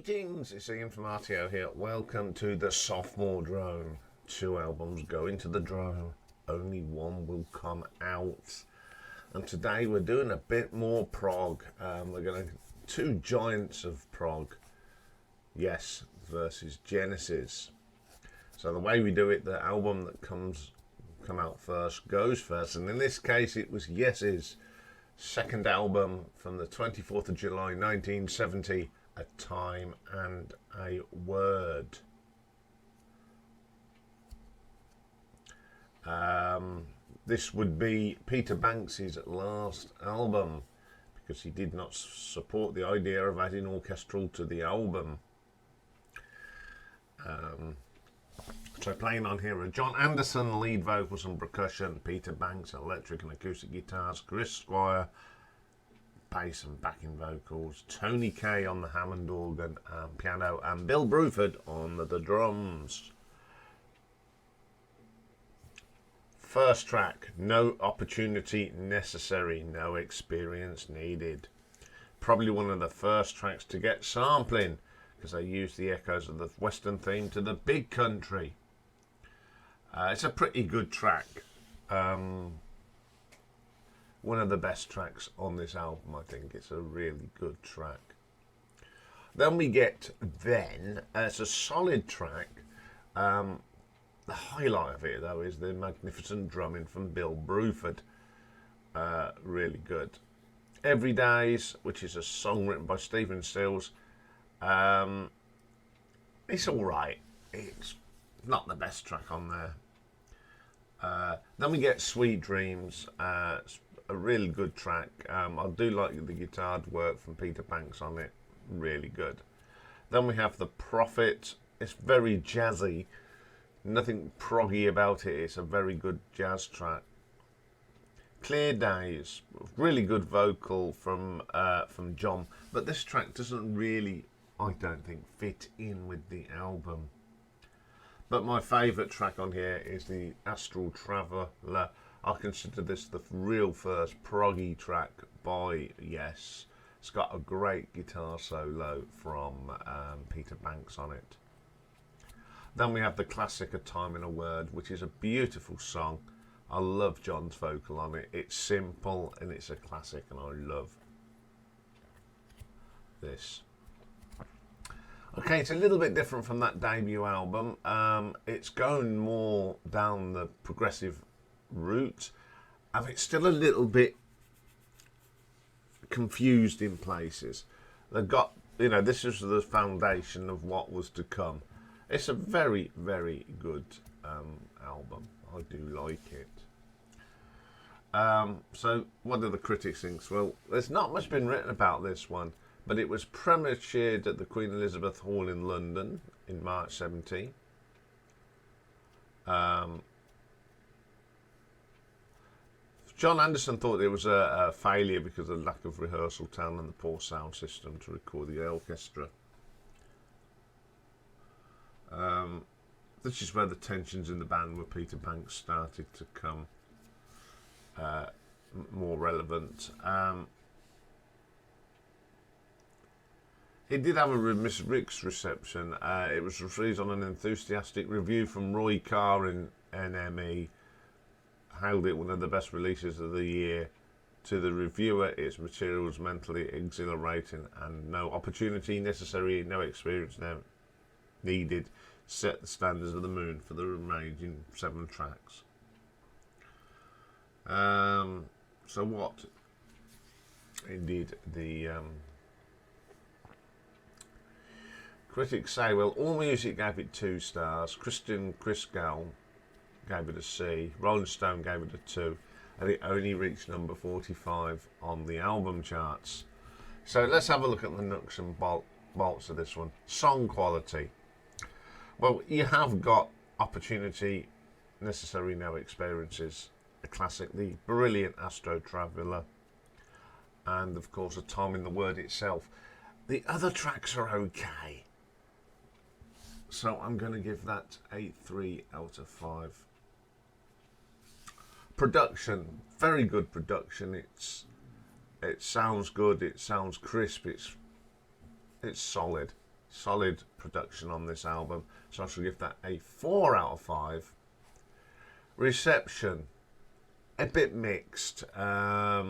Greetings, it's Ian from RTO here. Welcome to the Sophomore Drome. 2 albums go into the Drome. Only one will come out. And today we're doing a bit more prog. We're going to 2 giants of prog. Yes, versus Genesis. So the way we do it, the album that come out first goes first. And in this case, it was Yes's second album from the 24th of July 1970. A Time and a Word. This would be Peter Banks's last album because he did not support the idea of adding orchestral to the album. So playing on here are John Anderson, lead vocals and percussion, Peter Banks, electric and acoustic guitars, Chris Squire, bass and backing vocals, Tony Kay on the Hammond organ and piano, and Bill Bruford on the drums. First track, No Opportunity Necessary, No Experience Needed. Probably one of the first tracks to get sampling because they used the echoes of the Western theme to the big country. It's a pretty good track. One of the best tracks on this album, I think. It's a really good track. Then we get it's a solid track. The highlight of it, though, is the magnificent drumming from Bill Bruford. Really good. Everydays, which is a song written by Stephen Stills. It's all right. It's not the best track on there. Then we get Sweet Dreams. A really good track. I do like the guitar work from Peter Banks on it. Really good. Then we have The Prophet. It's very jazzy. Nothing proggy about it. It's a very good jazz track. Clear Days. Really good vocal from John. But this track doesn't really, I don't think, fit in with the album. But my favourite track on here is the Astral Traveller. I consider this the real first proggy track by Yes. It's got a great guitar solo from Peter Banks on it. Then we have the classic A Time and a Word, which is a beautiful song. I love John's vocal on it. It's simple and it's a classic, and I love this. Okay, it's a little bit different from that debut album. It's going more down the progressive route, and it's still a little bit confused in places. They've got, this is the foundation of what was to come. It's a very, very good album. I do like it. So what do the critics think? Well, there's not much been written about this one, but it was premiered at the Queen Elizabeth Hall in London in March 17. John Anderson thought it was a failure because of the lack of rehearsal time and the poor sound system to record the orchestra. This is where the tensions in the band with Peter Banks started to come more relevant. It did have a mixed reception. It was received on an enthusiastic review from Roy Carr in NME. Hailed it one of the best releases of the year. To the reviewer, its material was mentally exhilarating and no opportunity necessary, no experience needed. Set the standards of the moon for the remaining 7 tracks. So what? Indeed, the critics say, well, AllMusic gave it 2 stars. Chris Gall gave it a C. Rolling Stone gave it a 2. And it only reached number 45 on the album charts. So let's have a look at the nuts and bolts of this one. Song quality. Well, you have got Opportunity Necessary, No Experiences, a classic, the brilliant Astro Traveller, and of course A Time in the Word itself. The other tracks are okay. So I'm going to give that a 3 out of 5. Production, very good production. It sounds good. It sounds crisp. It's solid. solid production on this album, so I shall give that a 4 out of 5. Reception, a bit mixed. I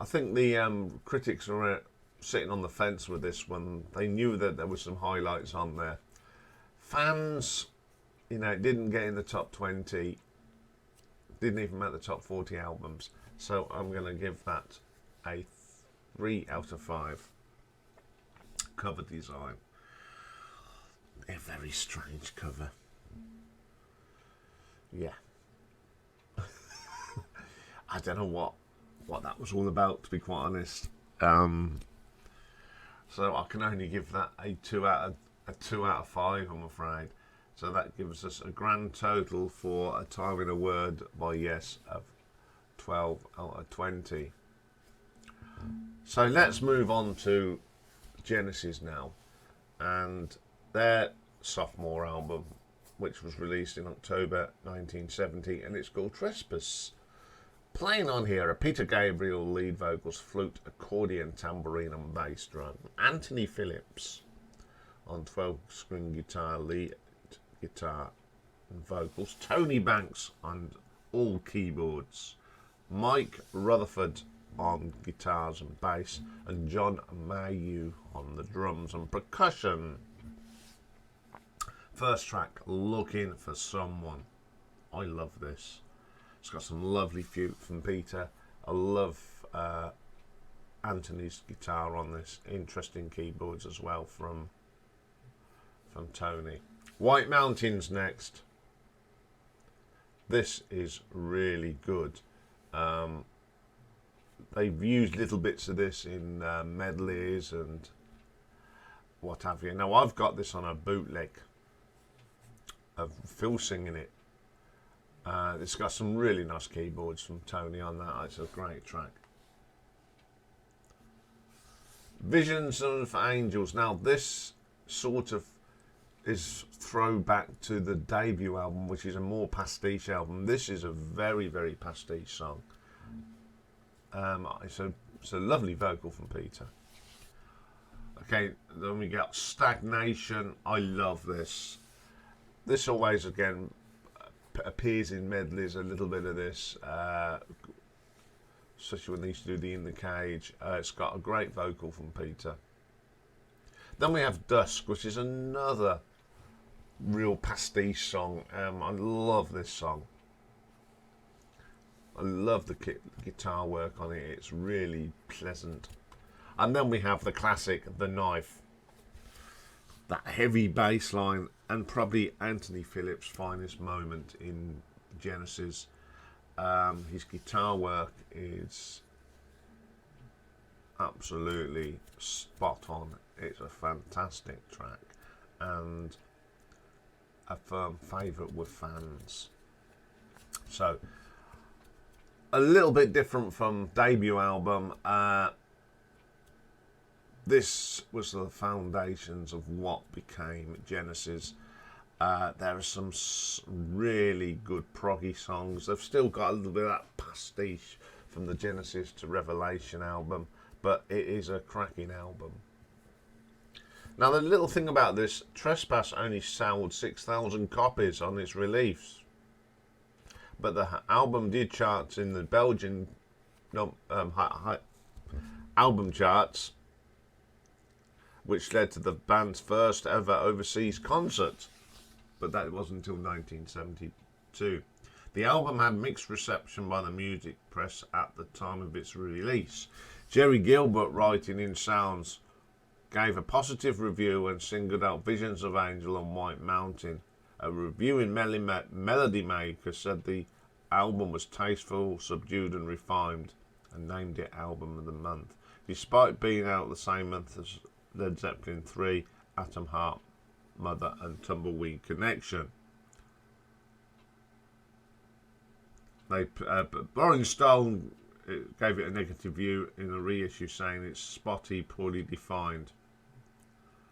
think the critics are sitting on the fence with this one. They knew that there were some highlights on there. Fans, you know, it didn't get in the top 20, didn't even make the top 40 albums, so I'm going to give that a 3 out of 5. Cover design, a very strange cover. Yeah. I don't know what that was all about, to be quite honest. So I can only give that a 2 out of 5, I'm afraid. So that gives us a grand total for A Time in a Word by Yes of 12 out of 20. So let's move on to Genesis now, and their sophomore album, which was released in October 1970, and it's called Trespass. Playing on here are Peter Gabriel, lead vocals, flute, accordion, tambourine and bass drum. Anthony Phillips on 12-string guitar, lead guitar and vocals. Tony Banks on all keyboards. Mike Rutherford on guitars and bass. And John Mayhew on the drums and percussion. First track, Looking for Someone. I love this. It's got some lovely flute from Peter. I love Anthony's guitar on this. Interesting keyboards as well from Tony. White Mountains next. This is really good. They've used little bits of this in medleys and what have you. Now I've got this on a bootleg of Phil singing it. It's got some really nice keyboards from Tony on that. It's a great track. Visions of Angels. Now this sort of is throwback to the debut album, which is a more pastiche album. This is a very, very pastiche song. It's a lovely vocal from Peter. Okay, then we got Stagnation. I love this. This always, again, appears in medleys, a little bit of this, especially when they used to do the In the Cage. It's got a great vocal from Peter. Then we have Dusk, which is another real pastiche song. I love this song. I love the guitar work on it. It's really pleasant. And then we have the classic, The Knife. That heavy bass line, and probably Anthony Phillips' finest moment in Genesis. His guitar work is absolutely spot on. It's a fantastic track and a firm favourite with fans. So, a little bit different from debut album. This was the foundations of what became Genesis. There are some really good proggy songs. They've still got a little bit of that pastiche from the Genesis to Revelation album, but it is a cracking album. Now, the little thing about this, Trespass only sold 6,000 copies on its release, but the album did charts in the Belgian album charts, which led to the band's first ever overseas concert, but that wasn't until 1972. The album had mixed reception by the music press at the time of its release. Jerry Gilbert, writing in Sounds, gave a positive review and singled out Visions of Angel and White Mountain. A review in Melody Maker said the album was tasteful, subdued and refined, and named it Album of the Month, despite being out the same month as Led Zeppelin 3, Atom Heart, Mother and Tumbleweed Connection. Rolling Stone gave it a negative view in a reissue, saying it's spotty, poorly defined,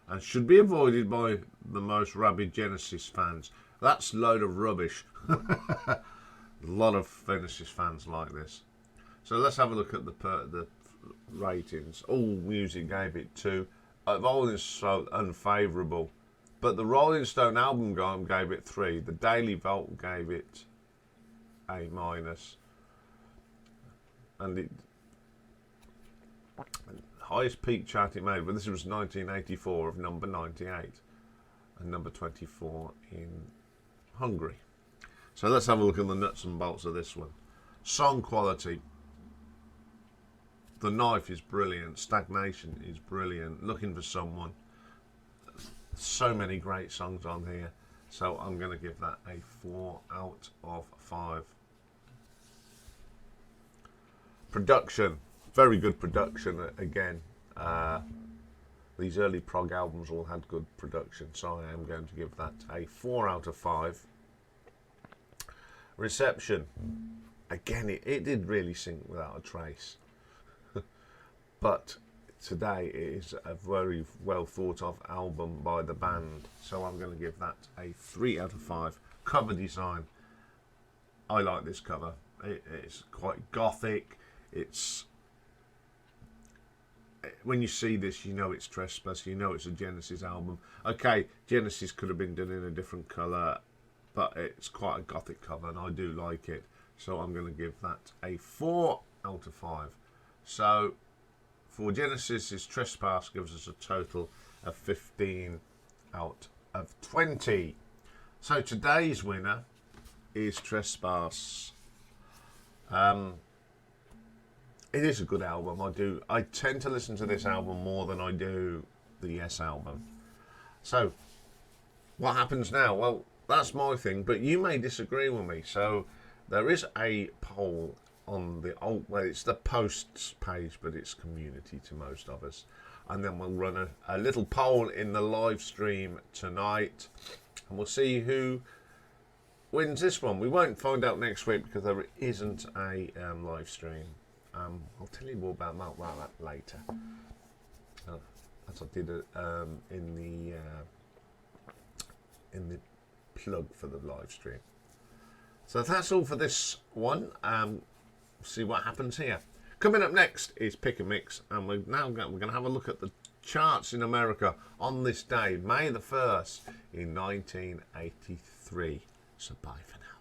and should be avoided by the most rabid Genesis fans. That's a load of rubbish. A lot of Genesis fans like this. So let's have a look at the ratings. All Music gave it 2. Rolling Stone unfavourable, but the Rolling Stone album guide gave it 3. The Daily Vault gave it A minus, and it highest peak chart it made. But this was 1984 of number 98 and number 24 in Hungary. So let's have a look at the nuts and bolts of this one. Song quality. The Knife is brilliant. Stagnation is brilliant. Looking for Someone. So many great songs on here. So I'm going to give that a 4 out of 5. Production. Very good production again. These early prog albums all had good production. So I am going to give that a 4 out of 5. Reception. Again, it did really sink without a trace. But today it is a very well thought of album by the band. So I'm going to give that a 3 out of 5. Cover design. I like this cover. It's quite gothic. It's, when you see this, you know it's Trespass. You know it's a Genesis album. Okay, Genesis could have been done in a different colour, but it's quite a gothic cover and I do like it. So I'm going to give that a 4 out of 5. So for Genesis, Trespass gives us a total of 15 out of 20. So today's winner is Trespass. It is a good album. I tend to listen to this album more than I do the Yes album. So what happens now? Well, that's my thing, but you may disagree with me. So there is a poll on the well, it's the posts page, but it's community to most of us. And then we'll run a little poll in the live stream tonight, and we'll see who wins this one. We won't find out next week because there isn't a live stream. I'll tell you more about that later, as I did in the plug for the live stream. So that's all for this one. See what happens here. Coming up next is Pick and Mix, and we're going to have a look at the charts in America on this day, May the 1st in 1983. So bye for now.